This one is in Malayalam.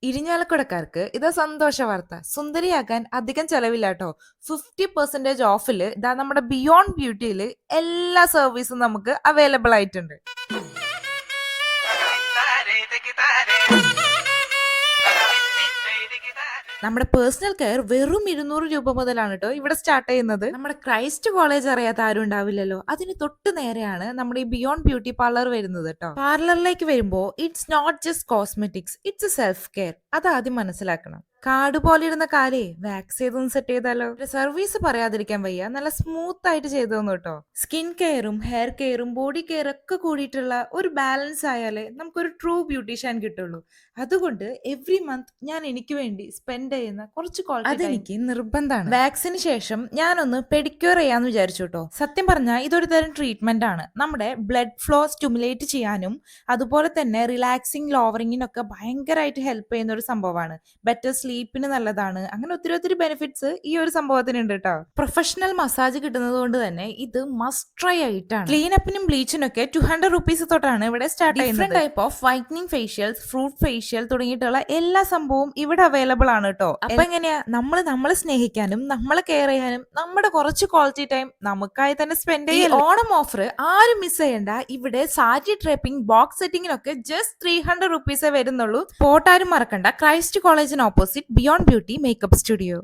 ഇരിഞ്ഞാലക്കുടക്കാർക്ക് ഇതാ സന്തോഷ വാർത്ത. സുന്ദരിയാക്കാൻ അധികം ചെലവില്ല കേട്ടോ. 50% ഓഫില് ഇതാ നമ്മുടെ ബിയോണ്ട് ബ്യൂട്ടിയില് എല്ലാ സർവീസും നമുക്ക് അവൈലബിൾ ആയിട്ടുണ്ട്. നമ്മുടെ പേഴ്സണൽ കെയർ വെറും 200 രൂപ മുതലാണ് കേട്ടോ ഇവിടെ സ്റ്റാർട്ട് ചെയ്യുന്നത്. നമ്മുടെ ക്രൈസ്റ്റ് കോളേജ് അറിയാത്ത ആരും ഉണ്ടാവില്ലല്ലോ. അതിന് തൊട്ട് നേരെയാണ് നമ്മുടെ ഈ ബിയോണ്ട് ബ്യൂട്ടി പാർലർ വരുന്നത് കേട്ടോ. പാർലറിലേക്ക് വരുമ്പോൾ it's not just cosmetics, it's a self care. അത് ആദ്യം മനസ്സിലാക്കണം. കാട് പോലെ ഇരുന്ന കാലേ വാക്സ് ചെയ്തൊന്ന് സെറ്റ് ചെയ്താലോ. സർവീസ് പറയാതിരിക്കാൻ വയ്യ, നല്ല സ്മൂത്ത് ആയിട്ട് ചെയ്തു തന്നു കേട്ടോ. സ്കിൻ കെയറും ഹെയർ കെയറും ബോഡി കെയർ ഒക്കെ കൂടിയിട്ടുള്ള ഒരു ബാലൻസ് ആയാലേ നമുക്കൊരു ട്രൂ ബ്യൂട്ടീഷ്യൻ കിട്ടുള്ളൂ. അതുകൊണ്ട് എവ്രി മന്ത് ഞാൻ എനിക്ക് വേണ്ടി സ്പെൻഡ് ചെയ്യുന്ന കുറച്ച് അതെനിക്ക് നിർബന്ധമാണ്. വാക്സിന് ശേഷം ഞാനൊന്ന് പെഡിക്യൂർ ചെയ്യാന്ന് വിചാരിച്ചു കേട്ടോ. സത്യം പറഞ്ഞാൽ ഇതൊരു തരം ട്രീറ്റ്മെന്റ് ആണ്. നമ്മുടെ ബ്ലഡ് ഫ്ലോ സ്റ്റിമുലേറ്റ് ചെയ്യാനും അതുപോലെ തന്നെ റിലാക്സിങ് ലോവറിങ്ങിനൊക്കെ ഭയങ്കരമായിട്ട് ഹെൽപ്പ് ചെയ്യുന്ന ഒരു സംഭവമാണ്. ബെറ്റർ സ്ലീപ്പിന് നല്ലതാണ്. അങ്ങനെ ഒത്തിരി ബെനിഫിറ്റ്സ് ഈ ഒരു സംഭവത്തിന് ഉണ്ട് കേട്ടോ. പ്രൊഫഷണൽ മസാജ് കിട്ടുന്നത് കൊണ്ട് തന്നെ ഇത് മസ്റ്റ് ട്രൈ ആയിട്ടാണ്. ക്ലീനപ്പിനും ബ്ലീച്ചിനും ഒക്കെ 200 റുപ്പീസ് തൊട്ടാണ് ഇവിടെ സ്റ്റാർട്ട് ചെയ്യുന്നത്. Different type of whitening facials, fruit facial തുടങ്ങിയിട്ടുള്ള എല്ലാ സംഭവവും ഇവിടെ അവൈലബിൾ ആണ് കേട്ടോ. അപ്പൊ എങ്ങനെയാ നമ്മളെ സ്നേഹിക്കാനും നമ്മളെ കെയർ ചെയ്യാനും നമ്മുടെ കുറച്ച് ക്വാളിറ്റി ടൈം നമുക്കായി തന്നെ സ്പെൻഡ് ചെയ്യാം. ഓണം ഓഫർ ആരും മിസ് ചെയ്യണ്ട. ഇവിടെ സാരി ഡ്രേപ്പിംഗ്, ബോക്സ് സെറ്റിംഗിനൊക്കെ ജസ്റ്റ് 300 റുപ്പീസേ വരുന്നുള്ളൂ. സ്പോട്ട് ആരും മറക്കണ്ട. ക്രൈസ്റ്റ് കോളേജിന് opposite beyond beauty makeup studio.